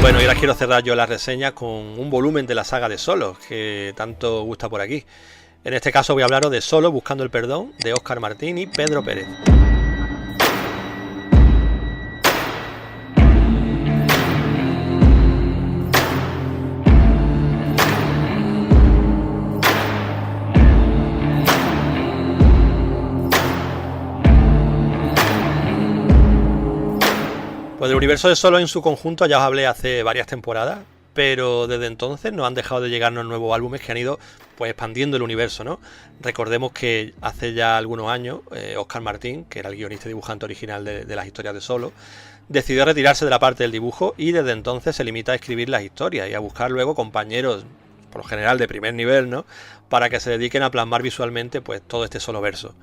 Bueno, y ahora quiero cerrar yo la reseña con un volumen de la saga de Solo, que tanto gusta por aquí. En este caso voy a hablaros de Solo, Buscando el Perdón, de Óscar Martín y Pedro Pérez. Pues del universo de Solo en su conjunto ya os hablé hace varias temporadas, pero desde entonces no han dejado de llegarnos nuevos álbumes que han ido pues expandiendo el universo, ¿no? Recordemos que hace ya algunos años Óscar Martín, que era el guionista y dibujante original de las historias de Solo, decidió retirarse de la parte del dibujo y desde entonces se limita a escribir las historias y a buscar luego compañeros, por lo general de primer nivel, ¿no? Para que se dediquen a plasmar visualmente pues todo este solo verso.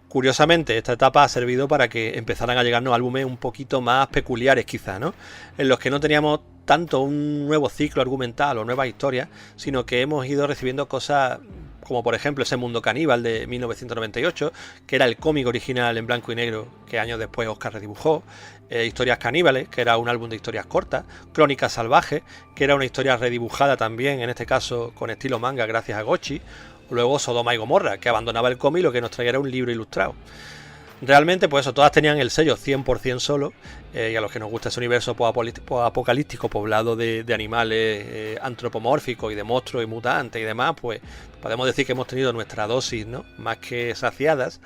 Curiosamente, esta etapa ha servido para que empezaran a llegarnos álbumes un poquito más peculiares quizá, ¿no? En los que no teníamos tanto un nuevo ciclo argumental o nuevas historias, sino que hemos ido recibiendo cosas como por ejemplo ese Mundo Caníbal de 1998, que era el cómic original en blanco y negro que años después Óscar redibujó, Historias Caníbales, que era un álbum de historias cortas, Crónicas Salvajes, que era una historia redibujada también, en este caso con estilo manga gracias a Gochi, luego Sodoma y Gomorra, que abandonaba el cómic y lo que nos traía era un libro ilustrado. Realmente, pues eso, todas tenían el sello 100% Solo, y a los que nos gusta ese universo apocalíptico poblado de animales antropomórficos y de monstruos y mutantes y demás, pues podemos decir que hemos tenido nuestra dosis, ¿no? Más que saciadas.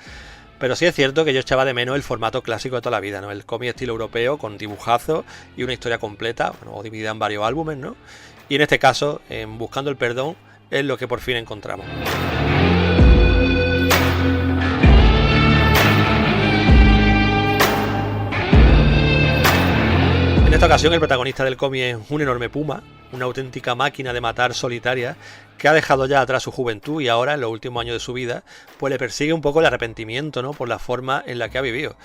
Pero sí es cierto que yo echaba de menos el formato clásico de toda la vida, ¿no? El cómic estilo europeo con dibujazos y una historia completa, bueno, o dividida en varios álbumes, ¿no? Y en este caso, en Buscando el Perdón, es lo que por fin encontramos. En esta ocasión el protagonista del cómic es un enorme puma, una auténtica máquina de matar solitaria que ha dejado ya atrás su juventud y ahora en los últimos años de su vida pues le persigue un poco el arrepentimiento, ¿no? Por la forma en la que ha vivido,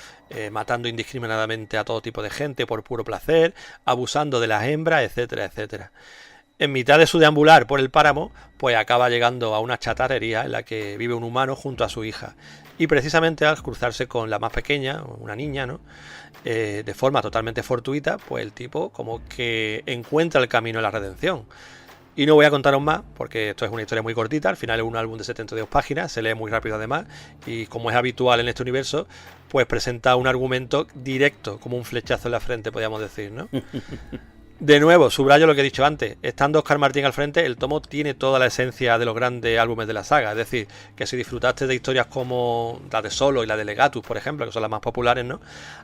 matando indiscriminadamente a todo tipo de gente por puro placer, abusando de las hembras, etcétera, etcétera. En mitad de su deambular por el páramo, pues acaba llegando a una chatarrería en la que vive un humano junto a su hija. Y precisamente al cruzarse con la más pequeña, una niña, ¿no? De forma totalmente fortuita, pues el tipo como que encuentra el camino a la redención. Y no voy a contaros más, porque esto es una historia muy cortita, al final es un álbum de 72 páginas, se lee muy rápido además, y como es habitual en este universo, pues presenta un argumento directo, como un flechazo en la frente, podríamos decir, ¿no? De nuevo, subrayo lo que he dicho antes, estando Óscar Martín al frente, el tomo tiene toda la esencia de los grandes álbumes de la saga, es decir, que si disfrutaste de historias como la de Solo y la de Legatus, por ejemplo, que son las más populares, ¿no?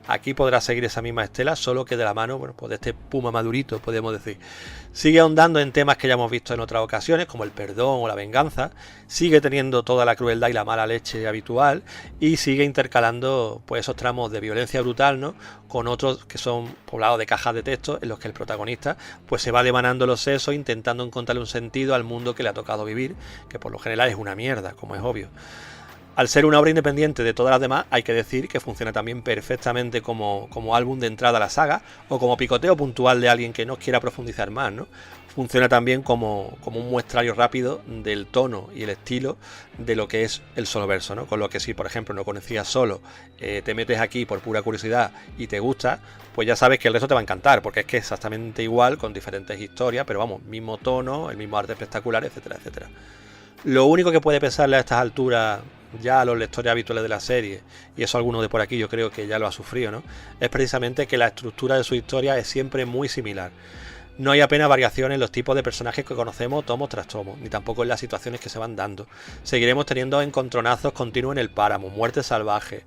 Aquí podrás seguir esa misma estela, solo que de la mano, bueno, pues de este puma madurito, podemos decir. Sigue ahondando en temas que ya hemos visto en otras ocasiones, como el perdón o la venganza, sigue teniendo toda la crueldad y la mala leche habitual, y sigue intercalando pues esos tramos de violencia brutal, ¿no? Con otros que son poblados de cajas de texto en los que el protagonista pues se va devanando los sesos intentando encontrarle un sentido al mundo que le ha tocado vivir, que por lo general es una mierda, como es obvio. Al ser una obra independiente de todas las demás, hay que decir que funciona también perfectamente como álbum de entrada a la saga o como picoteo puntual de alguien que no quiera profundizar más, ¿no? Funciona también como un muestrario rápido del tono y el estilo de lo que es el solo verso, ¿no? Con lo que si, por ejemplo, no conocías Solo, te metes aquí por pura curiosidad y te gusta, pues ya sabes que el resto te va a encantar, porque es que es exactamente igual, con diferentes historias, pero vamos, mismo tono, el mismo arte espectacular, etcétera, etcétera. Lo único que puede pesarle a estas alturas ya a los lectores habituales de la serie, y eso alguno de por aquí yo creo que ya lo ha sufrido, ¿no? Es precisamente que la estructura de su historia es siempre muy similar. No hay apenas variación en los tipos de personajes que conocemos tomo tras tomo, ni tampoco en las situaciones que se van dando. Seguiremos teniendo encontronazos continuos en el páramo, muertes salvajes,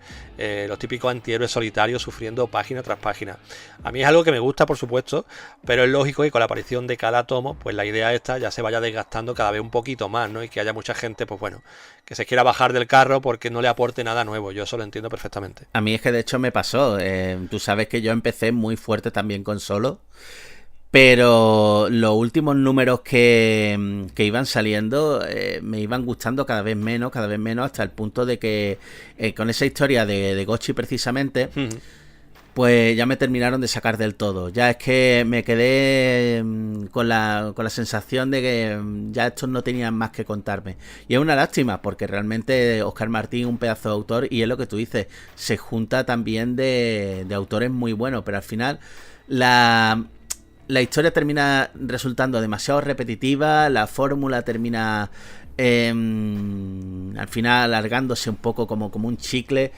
los típicos antihéroes solitarios sufriendo página tras página. A mí es algo que me gusta, por supuesto, pero es lógico que con la aparición de cada tomo, pues la idea esta ya se vaya desgastando cada vez un poquito más, ¿no? Y que haya mucha gente, pues bueno, que se quiera bajar del carro porque no le aporte nada nuevo. Yo eso lo entiendo perfectamente. A mí es que de hecho me pasó. Tú sabes que yo empecé muy fuerte también con Solo. Pero los últimos números que iban saliendo me iban gustando cada vez menos, hasta el punto de que con esa historia de Gochi precisamente, pues ya me terminaron de sacar del todo. Ya es que me quedé con la sensación de que ya estos no tenían más que contarme. Y es una lástima, porque realmente Óscar Martín, un pedazo de autor, y es lo que tú dices, se junta también de autores muy buenos, pero al final la historia termina resultando demasiado repetitiva, la fórmula termina al final alargándose un poco como un chicle.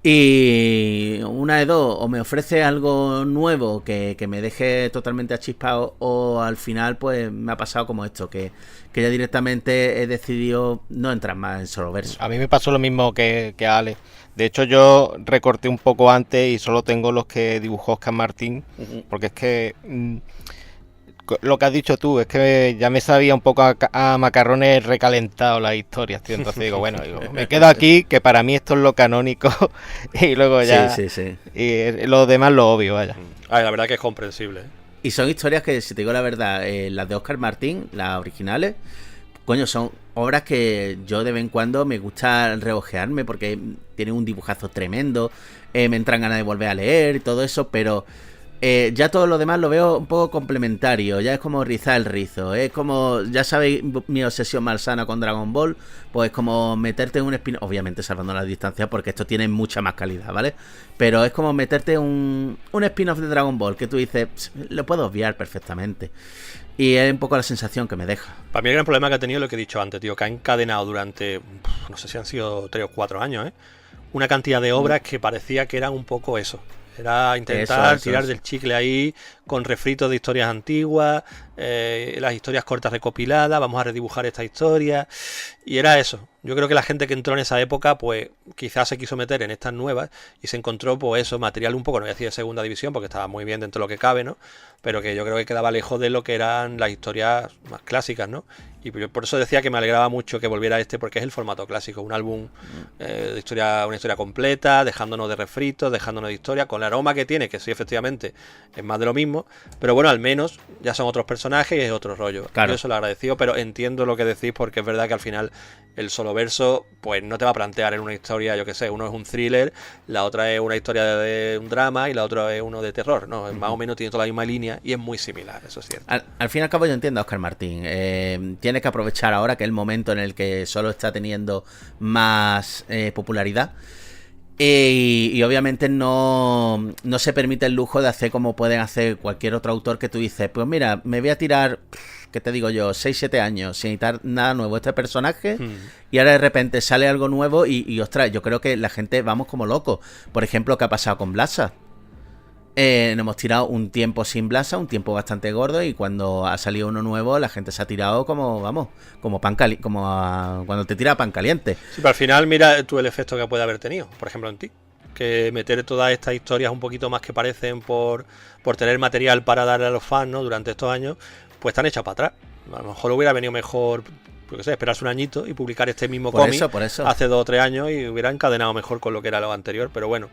Y una de dos, o me ofrece algo nuevo que me deje totalmente achispado, o al final pues me ha pasado como esto, que ya directamente he decidido no entrar más en Soloverso. A mí me pasó lo mismo que a Ale. De hecho yo recorté un poco antes y solo tengo los que dibujó Óscar Martín, porque es que lo que has dicho tú, es que ya me sabía un poco a macarrones recalentados las historias, tío. Entonces digo, bueno, me quedo aquí, que para mí esto es lo canónico, y luego ya... Sí. Y lo demás lo obvio, vaya. La verdad que es comprensible. Y son historias que, si te digo la verdad, las de Óscar Martín, las originales, coño, son obras que yo de vez en cuando me gusta reojearme porque tienen un dibujazo tremendo, me entran ganas de volver a leer y todo eso, pero... ya todo lo demás lo veo un poco complementario. Ya es como rizar el rizo. Es como, ya sabéis, mi obsesión malsana con Dragon Ball. Pues como meterte en un spin-off. Obviamente salvando la distancia, porque esto tiene mucha más calidad, ¿vale? Pero es como meterte un spin-off de Dragon Ball que tú dices, lo puedo obviar perfectamente. Y es un poco la sensación que me deja. Para mí el gran problema que ha tenido es lo que he dicho antes, tío. Que ha encadenado durante, no sé si han sido 3 o 4 años, una cantidad de obras que parecía que eran un poco eso. Era intentar tirar del chicle ahí con refritos de historias antiguas, las historias cortas recopiladas, vamos a redibujar esta historia. Y era eso. Yo creo que la gente que entró en esa época, pues quizás se quiso meter en estas nuevas y se encontró, pues eso, material un poco, no voy a decir de segunda división, porque estaba muy bien dentro de lo que cabe, ¿no? Pero que yo creo que quedaba lejos de lo que eran las historias más clásicas, ¿no? Y por eso decía que me alegraba mucho que volviera porque es el formato clásico, un álbum de historia, una historia completa, dejándonos de refritos, dejándonos de historia, con el aroma que tiene, que sí, efectivamente, es más de lo mismo, pero bueno, al menos ya son otros personajes y es otro rollo. Claro. Yo eso lo agradecido, pero entiendo lo que decís, porque es verdad que al final el Soloverso, pues no te va a plantear en una historia, yo que sé, uno es un thriller, la otra es una historia de un drama y la otra es uno de terror, ¿no? Más o menos tiene toda la misma línea y es muy similar, eso es cierto. Al fin y al cabo yo entiendo a Óscar Martín. Tiene que aprovechar ahora que es el momento en el que solo está teniendo más popularidad. Y obviamente no se permite el lujo de hacer como pueden hacer cualquier otro autor que tú dices, pues mira, me voy a tirar, ¿qué te digo yo? 6-7 años sin editar nada nuevo este personaje y ahora de repente sale algo nuevo y ostras, yo creo que la gente vamos como locos. Por ejemplo, ¿qué ha pasado con Blasa? Nos hemos tirado un tiempo sin Blasa, un tiempo bastante gordo, y cuando ha salido uno nuevo la gente se ha tirado como, vamos, como pan caliente, cuando te tira pan caliente. Sí, pero al final mira tú el efecto que puede haber tenido, por ejemplo en ti, que meter todas estas historias un poquito más que parecen por tener material para darle a los fans, ¿no? Durante estos años, pues están hechas para atrás. A lo mejor hubiera venido mejor, yo qué sé, esperarse un añito y publicar este mismo cómic hace 2 o 3 años y hubiera encadenado mejor con lo que era lo anterior, pero bueno,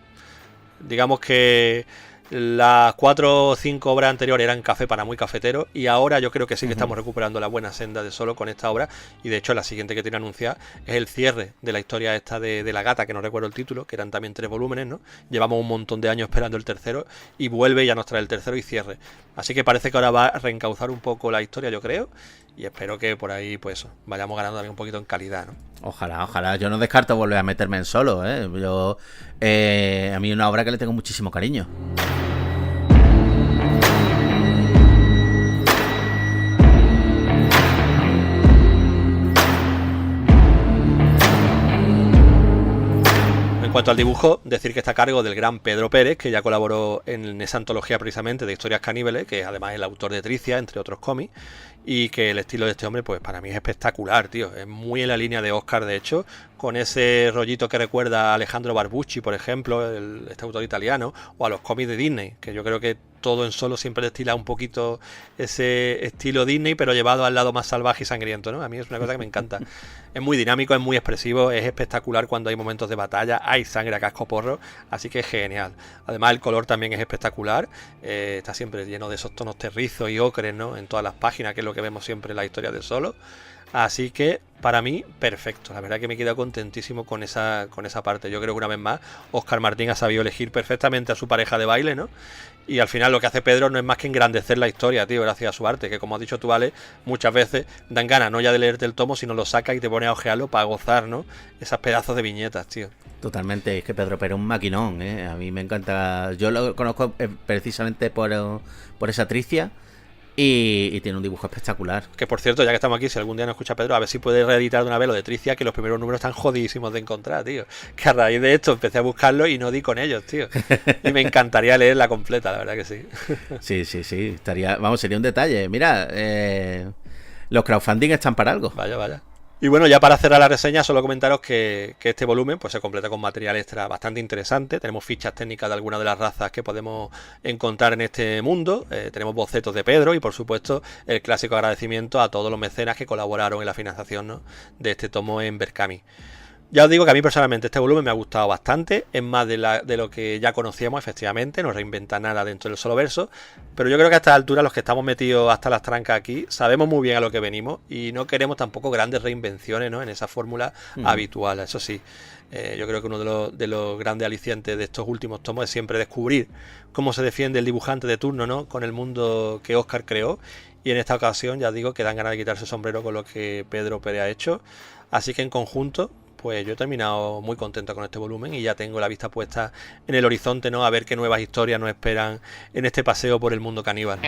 digamos que las 4 o 5 obras anteriores eran café para muy cafeteros y ahora yo creo que sí que estamos recuperando la buena senda de Solo con esta obra, y de hecho la siguiente que tiene anunciada es el cierre de la historia esta de la gata, que no recuerdo el título, que eran también 3 volúmenes, ¿no? Llevamos un montón de años esperando el tercero y vuelve y ya nos trae el tercero y cierre, así que parece que ahora va a reencauzar un poco la historia, yo creo, y espero que por ahí pues eso, vayamos ganando también un poquito en calidad, ¿no? Ojalá, yo no descarto volver a meterme en Solo, a mí es una obra que le tengo muchísimo cariño. En cuanto al dibujo, decir que está a cargo del gran Pedro Pérez, que ya colaboró en esa antología precisamente de historias caníbales, que además es el autor de Tricia, entre otros cómics, y que el estilo de este hombre, pues para mí es espectacular, tío. Es muy en la línea de Óscar, de hecho, con ese rollito que recuerda a Alejandro Barbucci, por ejemplo, este autor italiano, o a los cómics de Disney, que yo creo que todo en Solo siempre destila un poquito ese estilo Disney, pero llevado al lado más salvaje y sangriento, ¿no? A mí es una cosa que me encanta. Es muy dinámico, es muy expresivo, es espectacular cuando hay momentos de batalla, hay sangre a cascoporro, así que es genial. Además el color también es espectacular, está siempre lleno de esos tonos terrizos y ocres, ¿no? En todas las páginas, que es lo que vemos siempre en la historia de Solo. Así que para mí, perfecto. La verdad que me he quedado contentísimo con esa parte. Yo creo que una vez más, Óscar Martín ha sabido elegir perfectamente a su pareja de baile, ¿no? Y al final lo que hace Pedro no es más que engrandecer la historia, tío, gracias a su arte, que como has dicho tú, Ale, muchas veces dan ganas no ya de leerte el tomo, sino lo sacas y te pones a ojearlo para gozar, ¿no? Esas pedazos de viñetas, tío. Totalmente, es que Pedro Pérez es un maquinón, ¿eh? A mí me encanta. Yo lo conozco precisamente por esa Tricia. Y tiene un dibujo espectacular. Que por cierto, ya que estamos aquí, si algún día nos escucha Pedro, a ver si puede reeditar de una vez lo de Tricia, que los primeros números están jodidísimos de encontrar, tío. Que a raíz de esto empecé a buscarlos y no di con ellos, tío. Y me encantaría leerla completa, la verdad que sí. Sí. Estaría, vamos, sería un detalle. Mira, los crowdfunding están para algo. Vaya. Y bueno, ya para cerrar la reseña, solo comentaros que este volumen pues se completa con material extra bastante interesante. Tenemos fichas técnicas de algunas de las razas que podemos encontrar en este mundo. Tenemos bocetos de Pedro y, por supuesto, el clásico agradecimiento a todos los mecenas que colaboraron en la financiación, ¿no?, de este tomo en Berkami. Ya os digo que a mí personalmente este volumen me ha gustado bastante, es más de lo que ya conocíamos, efectivamente, no reinventa nada dentro del solo verso, pero yo creo que a estas alturas los que estamos metidos hasta las trancas aquí sabemos muy bien a lo que venimos y no queremos tampoco grandes reinvenciones, ¿no?, en esa fórmula habitual. Eso sí, yo creo que uno de los grandes alicientes de estos últimos tomos es siempre descubrir cómo se defiende el dibujante de turno, ¿no?, con el mundo que Óscar creó, y en esta ocasión ya digo que dan ganas de quitarse el sombrero con lo que Pedro Pérez ha hecho, así que en conjunto pues yo he terminado muy contento con este volumen y ya tengo la vista puesta en el horizonte, ¿no?, a ver qué nuevas historias nos esperan en este paseo por el mundo caníbal.